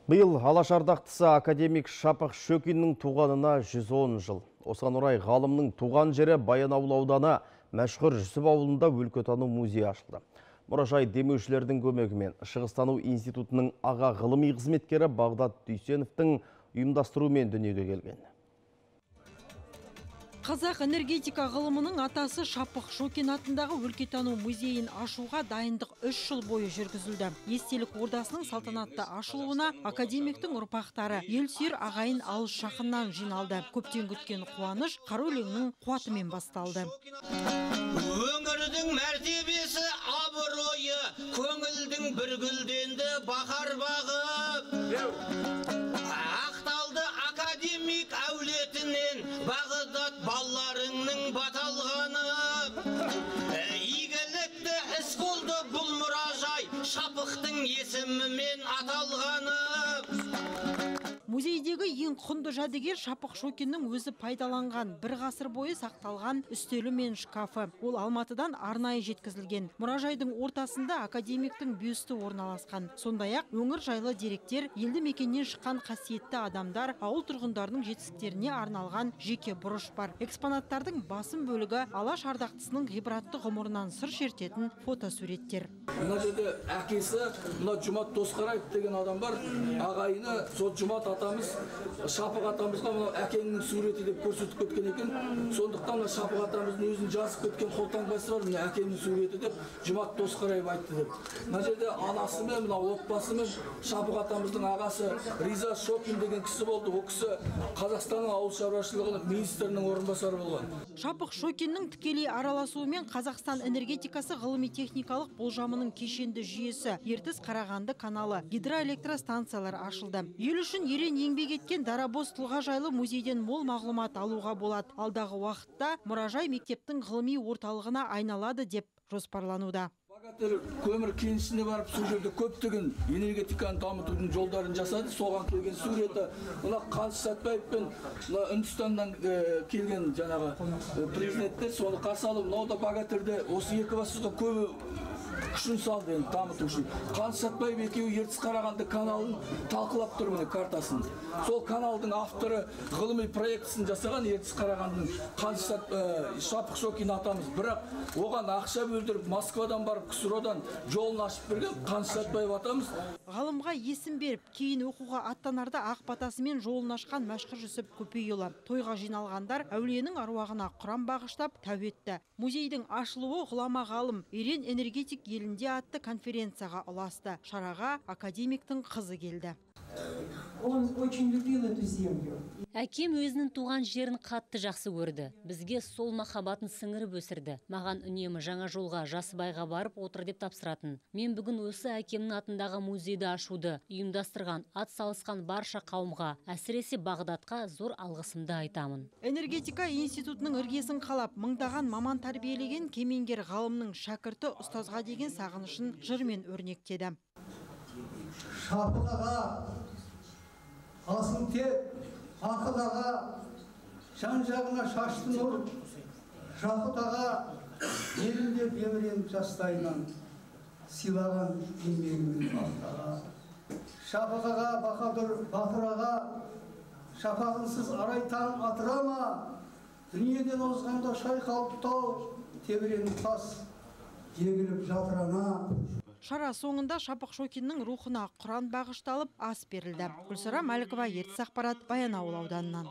Биыл алаш ардақтысы академик Шапық Шөкиннің туғанына 110 жыл. Осыған орай ғалымның туған жері Баянауыл ауданы мәшһүр Жүсіп ауылында өлкетану музейі ашылды. Мұражай демеушілердің көмегімен Шығыстану институтының аға ғылыми қызметкері Бағдат Дүйсеновтің ұйымдастыруымен дүниеге келген. Қазақ энергетика ғылымының атасы Шапық Шөкин атындағы өлкетану музейін ашуға дайындық 3 жыл бойы жүргізілді. Естелік ордасының салтанатты ашылуына академиктің ұрпақтары ел сүйер ағайын алыс жақыннан жиналды. Көптен күткен қуаныш қара өлеңнің қуатымен басталды. Өңірдің мәртебесі абыройы, көңілдің бір гүлденді бақар бағы. Ақталды академик әулетінен Бағдат балларыңның баталғаны. Игілікті іс болды бұл мұражай, Шапықтың есімімен аталғаны. Музейдегі ең құнды жәдігер Шапық Шөкиннің өзі пайдаланған бір ғасыр бойы сақталған үстелі мен шкафы. Ол Алматыдан арнайы жеткізілген. Мұражайдың ортасында академиктің бюсті орналасқан. Сондай-ақ өңір жайлы деректер, елді мекеннен шыққан қасиетті адамдар, ауыл тұрғындарының жетістіктеріне арналған жеке бұрыш бар. Экспонаттардың басым бөлігі алаш ардақтысының ғибратты ғұмырынан сыр шертетін фотосуреттер. Мына жерде әкесі, мына Жұмат Досқараев деген адам бар. Ағайыны сол Жұмат атамыз, Шапық атамызға мына әкеңнің суреті деп көрсетіп кеткен екен. Сондықтан Шапық атамыздың өзін жазып кеткен қолтаңбасы бар, мына әкемнің суреті деп Жұмат Досқараев айтты деп. Мына жерде анасы мен мына отбасымен Шапық атамыздың ағасы Риза Шөкин деген кісі болды. Ол кісі Қазақстанның ауыл шаруашылығы министрінің орынбасары болған. Шапық Шөкиннің тікелей араласуымен Қазақстан энергетикасы ғылыми-техникалық болжамының кешенді жүйесі Ертіс Қарағанды каналы гидроэлектростанциялар ашылды. Ел үшін ерен еңбек еткен дарабоз тұлға жайлы музейден мол мағлұмат алуға болады. Алдағы уақытта мұражай мектептің ғылыми орталығына айналады деп жоспарлануда. Богатырь көмір кенішіне барып, сол жерде көптеген энергетиканы дамытудың жолдарын жасады. Соған келген суреті, мына Қаныш Сәтбаев пен Үндістаннан келген жаңағы президенттер соны қарсы алып, мынау да Богатырьде осы екі басшыға көбі күшін салды енді дамыту үшін. Қаныш Сәтбаев екеуі Ертіс Қарағанды каналын талқылап тұр міне картасын. Сол каналдың авторы ғылыми проектісін жасаған Ертіс Қарағандының Шапық Шөкин атамыз. Бірақ оған ақша бөлдіріп, Москвадан барып, КСРОдан жолын ашып берген Қаныш Сәтбаев атамыз. Ғалымға есім беріп, кейін оқуға аттанарда ақ батасымен жолын ашқан мәшһүр Жүсіп Көпейұлы. Тойға жиналғандар әулиенің аруағына құран бағыштап тәуетті. Музейдің ашылуы ғұлама ғалым Ерен энергетик елінде атты конференцияға ұласты. Шараға академиктің қызы келді. Он очень любил эту землю. Әкем өзінің туған жерін қатты жақсы көрді. Бізге сол махаббатын сіңіріп өсірді. Маған үнемі жаңа жолға Жасыбайға барып отыр деп тапсыратын. Мен бүгін осы әкемнің атындағы музейді ашуды ұйымдастырған, ат салысқан барша қауымға, әсіресе Бағдатқа зор алғысымды айтамын. Энергетика институтының іргесін қалап, мыңдаған маман тәрбиелеген кемеңгер ғалымның шәкірті ұстазға деген сағынышын жырмен өрнектеді. Шапық аға, асыл тек, ақыл аға, жан-жағына шашты нұр. Шапық аға, елінде беміреніп жастайынан сыйлаған еңбегімен аға. Шапық аға, бақадыр, батыр аға, шапағынсыз арай таң атырама. Дүниеден озғанда шайқалып тау, тебіреніп тас, егіліп жатырана. Шара соңында Шапық Шөкиннің рухына құран бағышталып ас берілді. Гүлсара Мәлікова, Ертіс Ақпарат, Баянауыл ауданынан.